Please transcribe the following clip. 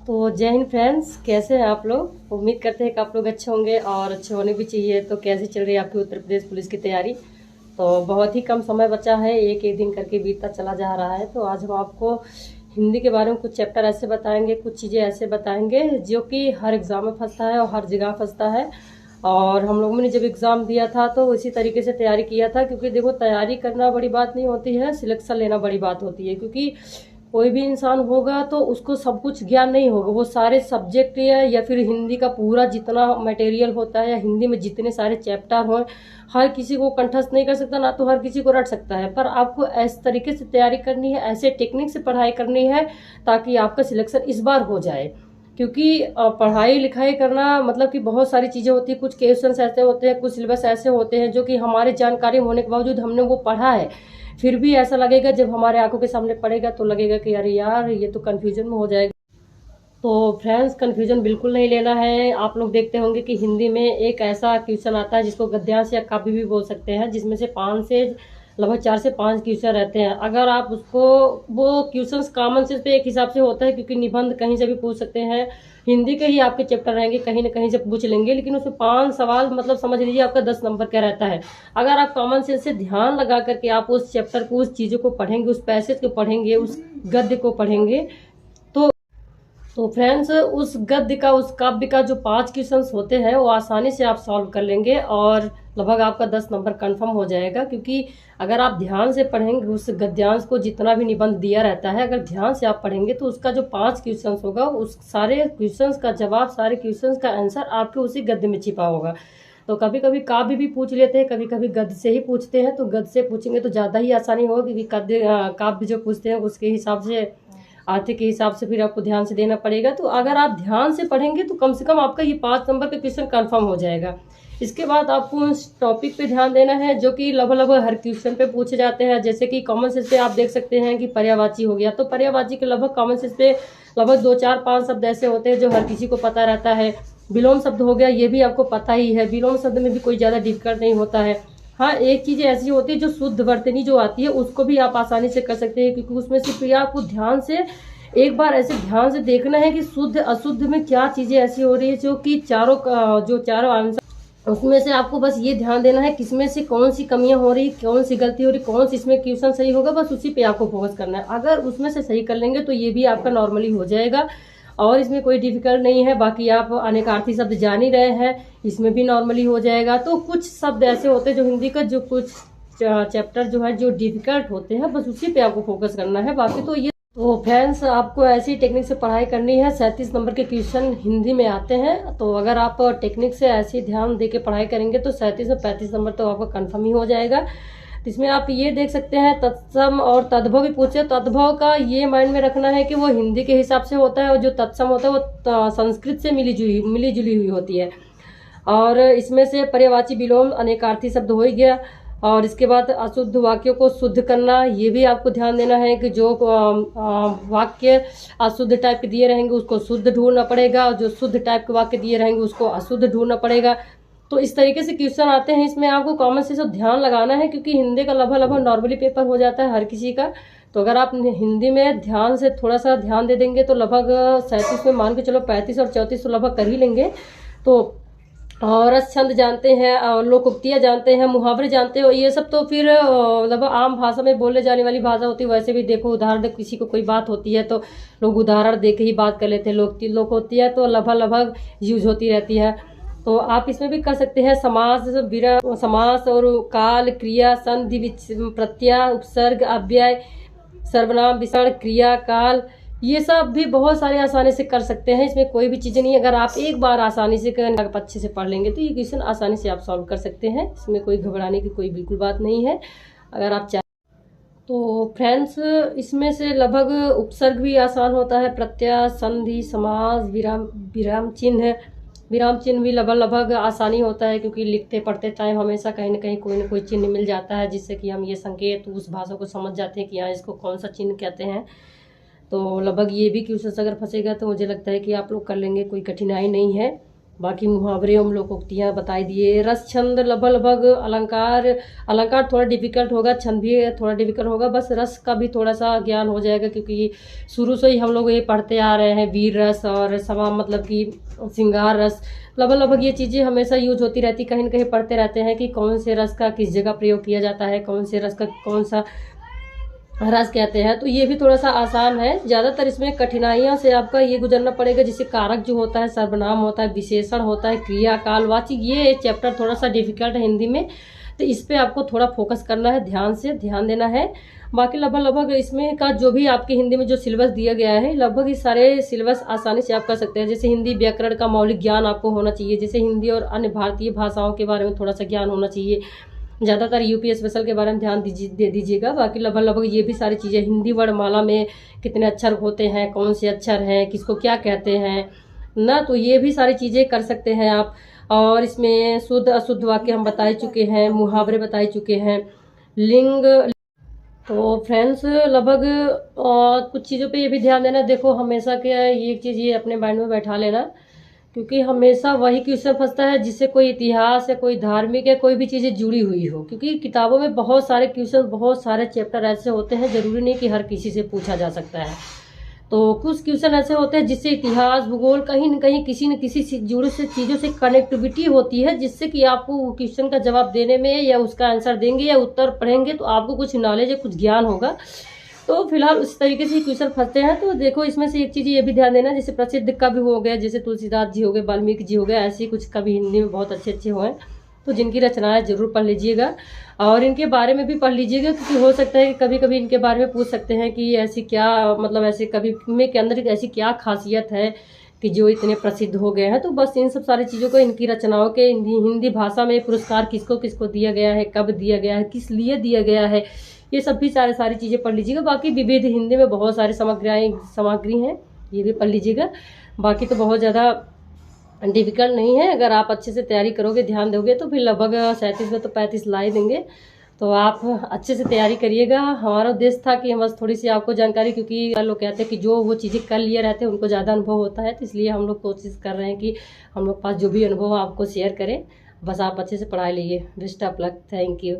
तो जय हिंद फ्रेंड्स, कैसे हैं आप लोग। उम्मीद करते हैं कि आप लोग अच्छे होंगे और अच्छे होने भी चाहिए। तो कैसे चल रही है आपकी उत्तर प्रदेश पुलिस की तैयारी। तो बहुत ही कम समय बचा है, एक एक दिन करके बीतता चला जा रहा है। तो आज हम आपको हिंदी के बारे में कुछ चैप्टर ऐसे बताएंगे, कुछ चीज़ें ऐसे बताएंगे जो कि हर एग्ज़ाम में फंसता है और हर जगह फंसता है। और हम लोगों ने जब एग्ज़ाम दिया था तो इसी तरीके से तैयारी किया था, क्योंकि देखो तैयारी करना बड़ी बात नहीं होती है, सिलेक्शन लेना बड़ी बात होती है। क्योंकि कोई भी इंसान होगा तो उसको सब कुछ ज्ञान नहीं होगा, वो सारे सब्जेक्ट या फिर हिंदी का पूरा जितना मटेरियल होता है या हिंदी में जितने सारे चैप्टर हों, हर किसी को कंठस्थ नहीं कर सकता, ना तो हर किसी को रट सकता है। पर आपको इस तरीके से तैयारी करनी है, ऐसे टेक्निक से पढ़ाई करनी है ताकि आपका सिलेक्शन इस बार हो जाए। क्योंकि पढ़ाई लिखाई करना मतलब कि बहुत सारी चीज़ें होती है, कुछ क्वेश्चन ऐसे होते हैं, कुछ सिलेबस ऐसे होते हैं जो कि हमारी जानकारी होने के बावजूद हमने वो पढ़ा है, फिर भी ऐसा लगेगा जब हमारे आंखों के सामने पड़ेगा तो लगेगा कि अरे यार ये तो कन्फ्यूजन में हो जाएगा। तो फ्रेंड्स, कन्फ्यूजन बिल्कुल नहीं लेना है। आप लोग देखते होंगे कि हिंदी में एक ऐसा क्वेश्चन आता है जिसको गद्यांश या काव्य भी बोल सकते हैं, जिसमें से 5 से लगभग 4 से 5 क्वेश्चन रहते हैं। अगर आप उसको, वो क्वेश्चंस कॉमन सेंस पे एक हिसाब से होता है, क्योंकि निबंध कहीं से भी पूछ सकते हैं, हिंदी के ही आपके चैप्टर रहेंगे कहीं ना कहीं से पूछ लेंगे, लेकिन उसमें 5 सवाल मतलब समझ लीजिए आपका 10 नंबर का रहता है। अगर आप कॉमन सेंस से ध्यान लगा करके आप उस चैप्टर को, उस चीज़ों को पढ़ेंगे, उस पैसेज को पढ़ेंगे, उस गद्य को पढ़ेंगे, तो फ्रेंड्स उस गद्य का, उस काव्य का जो 5 क्वेश्चंस होते हैं वो आसानी से आप सॉल्व कर लेंगे और लगभग आपका 10 नंबर कंफर्म हो जाएगा। क्योंकि अगर आप ध्यान से पढ़ेंगे उस गद्यांश को, जितना भी निबंध दिया रहता है, अगर ध्यान से आप पढ़ेंगे तो उसका जो 5 क्वेश्चंस होगा, उस सारे क्वेश्चंस का जवाब, सारे क्वेश्चंस का आंसर आपके उसी गद्य में छिपा होगा। तो कभी कभी काव्य भी पूछ लेते हैं, कभी कभी गद्य से ही पूछते हैं। तो गद्य से पूछेंगे तो ज़्यादा ही आसानी होगी, क्योंकि काव्य जो पूछते हैं उसके हिसाब से, आर्थिक के हिसाब से फिर आपको ध्यान से देना पड़ेगा। तो अगर आप ध्यान से पढ़ेंगे तो कम से कम आपका ये 5 नंबर का क्वेश्चन कंफर्म हो जाएगा। इसके बाद आपको उस टॉपिक पे ध्यान देना है जो कि लगभग लगभग हर क्वेश्चन पे पूछे जाते हैं। जैसे कि कॉमन सेंस पे आप देख सकते हैं कि पर्यायवाची हो गया, तो पर्यायवाची के लगभग कॉमन सेंस पे लगभग 2 4 5 शब्द ऐसे होते हैं जो हर किसी को पता रहता है। विलोम शब्द हो गया, ये भी आपको पता ही है, विलोम शब्द में भी कोई ज़्यादा डिफिकल्ट नहीं होता है। हाँ, एक चीज़ ऐसी होती है जो शुद्ध वर्तनी जो आती है उसको भी आप आसानी से कर सकते हैं, क्योंकि उसमें सिर्फ आपको ध्यान से एक बार ऐसे ध्यान से देखना है कि शुद्ध अशुद्ध में क्या चीजें ऐसी हो रही है, जो कि चारों आंसर, उसमें से आपको बस ये ध्यान देना है किसमें से कौन सी कमियां हो रही, कौन सी गलती हो रही, कौन सी इसमें क्वेश्चन सही होगा, बस उसी पे आपको फोकस करना है। अगर उसमें से सही कर लेंगे तो ये भी आपका नॉर्मली हो जाएगा और इसमें कोई डिफिकल्ट नहीं है। बाकी आप अनेकार्थी शब्द जान ही रहे हैं, इसमें भी नॉर्मली हो जाएगा। तो कुछ शब्द ऐसे होते हैं जो हिंदी का, जो कुछ चैप्टर जो है जो डिफिकल्ट होते हैं, बस उसी पे आपको फोकस करना है। बाकी तो ये, तो फ्रेंड्स आपको ऐसी टेक्निक से पढ़ाई करनी है। 37 नंबर के क्वेश्चन हिंदी में आते हैं, तो अगर आप टेक्निक से ऐसे ध्यान दे के पढ़ाई करेंगे तो 37 में 35 नंबर तो आपका कंफर्म ही हो जाएगा। तो इसमें आप ये देख सकते हैं तत्सम और तद्भव भी पूछे। तद्भव का ये माइंड में रखना है कि वो हिंदी के हिसाब से होता है, और जो तत्सम होता है वो संस्कृत से मिली जुली हुई होती है। और इसमें से पर्यायवाची विलोम अनेकार्थी शब्द हो ही गया। और इसके बाद अशुद्ध वाक्यों को शुद्ध करना, ये भी आपको ध्यान देना है कि जो वाक्य अशुद्ध टाइप के दिए रहेंगे उसको शुद्ध ढूंढना पड़ेगा, और जो शुद्ध टाइप के वाक्य दिए रहेंगे उसको अशुद्ध ढूंढना पड़ेगा। तो इस तरीके से क्वेश्चन आते हैं। इसमें आपको कॉमन सेंस ध्यान लगाना है, क्योंकि हिंदी का लगभग नॉर्मली पेपर हो जाता है हर किसी का। तो अगर आप हिंदी में ध्यान से थोड़ा सा ध्यान दे देंगे तो लगभग 37 में मान के चलो 35 और 34 तो लगभग कर ही लेंगे। तो और रस छंद जानते हैं, और लोकोक्तियाँ जानते हैं, मुहावरे जानते हो, ये सब तो फिर लगभग आम भाषा में बोले जाने वाली भाषा होती है। वैसे भी देखो, उदाहरण दे, किसी को कोई बात होती है तो लोग उदाहरण दे के ही बात कर लेते हैं। लोकोक्तियाँ तो लगभग यूज होती रहती है। तो आप इसमें भी कर सकते हैं समास, विराम, समास और काल, क्रिया, संधि, प्रत्यय, उपसर्ग, अव्यय, सर्वनाम, विशेषण, क्रिया, काल, ये सब भी बहुत सारे आसानी से कर सकते हैं। इसमें कोई भी चीज़ें नहीं है। अगर आप एक बार आसानी से अच्छे से पढ़ लेंगे तो ये क्वेश्चन आसानी से आप सॉल्व कर सकते हैं। इसमें कोई घबराने की कोई बिल्कुल बात नहीं है, अगर आप चाहें तो। फ्रेंड्स, इसमें से लगभग उपसर्ग भी आसान होता है, प्रत्यय, संधि, समास, विराम चिन्ह भी लगभग आसानी होता है, क्योंकि लिखते पढ़ते टाइम हमेशा कहीं ना कोई चिन्ह मिल जाता है, जिससे कि हम ये संकेत उस भाषा को समझ जाते हैं कि यहाँ इसको कौन सा चिन्ह कहते हैं। तो लगभग ये भी क्वेश्चन अगर फंसेगा तो मुझे लगता है कि आप लोग कर लेंगे, कोई कठिनाई नहीं है। बाकी मुहावरे हम लोग उक्तियाँ बताई दिए। रस छंद लगभग अलंकार थोड़ा डिफिकल्ट होगा, छंद भी थोड़ा डिफिकल्ट होगा, बस रस का भी थोड़ा सा ज्ञान हो जाएगा क्योंकि शुरू से ही हम लोग ये पढ़ते आ रहे हैं। वीर रस और समा मतलब कि श्रृंगार रस, लगभग ये चीज़ें हमेशा यूज होती रहती, कहीं न कहीं पढ़ते रहते हैं कि कौन से रस का किस जगह प्रयोग किया जाता है, कौन से रस का कौन सा रस कहते हैं। तो ये भी थोड़ा सा आसान है। ज़्यादातर इसमें कठिनाइयों से आपका ये गुजरना पड़ेगा, जैसे कारक जो होता है, सर्वनाम होता है, विशेषण होता है, क्रिया कालवाची, ये चैप्टर थोड़ा सा डिफिकल्ट है हिंदी में, तो इस पे आपको थोड़ा फोकस करना है, ध्यान देना है। बाकी लगभग इसमें का जो भी आपके हिंदी में जो सिलेबस दिया गया है, लगभग ये सारे सिलेबस आसानी से आप कर सकते हैं। जैसे हिंदी व्याकरण का मौलिक ज्ञान आपको होना चाहिए, जैसे हिंदी और अन्य भारतीय भाषाओं के बारे में थोड़ा सा ज्ञान होना चाहिए। ज़्यादातर यूपी स्पेशल के बारे में ध्यान दे दीजिएगा। बाकी लगभग ये भी सारी चीज़ें, हिंदी वर्णमाला में कितने अक्षर होते हैं, कौन से अक्षर हैं, किसको क्या कहते हैं ना, तो ये भी सारी चीज़ें कर सकते हैं आप। और इसमें शुद्ध अशुद्ध वाक्य हम बता चुके हैं, मुहावरे बता चुके हैं, लिंग। तो फ्रेंड्स लगभग कुछ चीज़ों पे ये भी ध्यान देना। देखो हमेशा क्या ये चीज़ ये अपने माइंड में बैठा लेना, क्योंकि हमेशा वही क्वेश्चन फंसता है जिससे कोई इतिहास या कोई धार्मिक या कोई भी चीज़ें जुड़ी हुई हो, क्योंकि किताबों में बहुत सारे क्वेश्चन, बहुत सारे चैप्टर ऐसे होते हैं, ज़रूरी नहीं कि हर किसी से पूछा जा सकता है। तो कुछ क्वेश्चन ऐसे होते हैं जिससे इतिहास भूगोल कहीं न कहीं किसी न किसी से जुड़े से चीज़ों से कनेक्टिविटी होती है, जिससे कि आपको वो क्वेश्चन का जवाब देने में या उसका आंसर देंगे या उत्तर पढ़ेंगे तो आपको कुछ नॉलेज या कुछ ज्ञान होगा। तो फिलहाल उस तरीके से क्वेश्चन फंसते हैं। तो देखो इसमें से एक चीज़ ये भी ध्यान देना, जैसे प्रसिद्ध कवि हो गए, जैसे तुलसीदास जी हो गए, वाल्मीकि जी हो गए, ऐसे कुछ कवि हिंदी में बहुत अच्छे हुए हैं, तो जिनकी रचनाएं जरूर पढ़ लीजिएगा और इनके बारे में भी पढ़ लीजिएगा, क्योंकि हो सकता है कि कभी कभी इनके बारे में पूछ सकते हैं कि ऐसी क्या मतलब ऐसे कवि में के अंदर ऐसी क्या खासियत है कि जो इतने प्रसिद्ध हो गए हैं। तो बस इन सब सारी चीज़ों को, इनकी रचनाओं के हिंदी भाषा में पुरस्कार किसको किसको दिया गया है, कब दिया गया है, किस लिए दिया गया है, ये सब भी सारी चीज़ें पढ़ लीजिएगा। बाकी विविध हिंदी में बहुत सारी सामग्री हैं, ये भी पढ़ लीजिएगा। बाकी तो बहुत ज़्यादा डिफिकल्ट नहीं है, अगर आप अच्छे से तैयारी करोगे, ध्यान दोगे तो फिर लगभग 37 में तो 35 ला ही देंगे। तो आप अच्छे से तैयारी करिएगा। हमारा उद्देश्य था कि बस थोड़ी सी आपको जानकारी, क्योंकि लोग कहते हैं कि जो वो चीज़ें कर लिए रहते हैं उनको ज़्यादा अनुभव होता है, तो इसलिए हम लोग कोशिश कर रहे हैं कि हम लोग पास जो भी अनुभव आपको शेयर करें। बस आप अच्छे से पढ़ाई लीजिए। Best of luck. Thank you.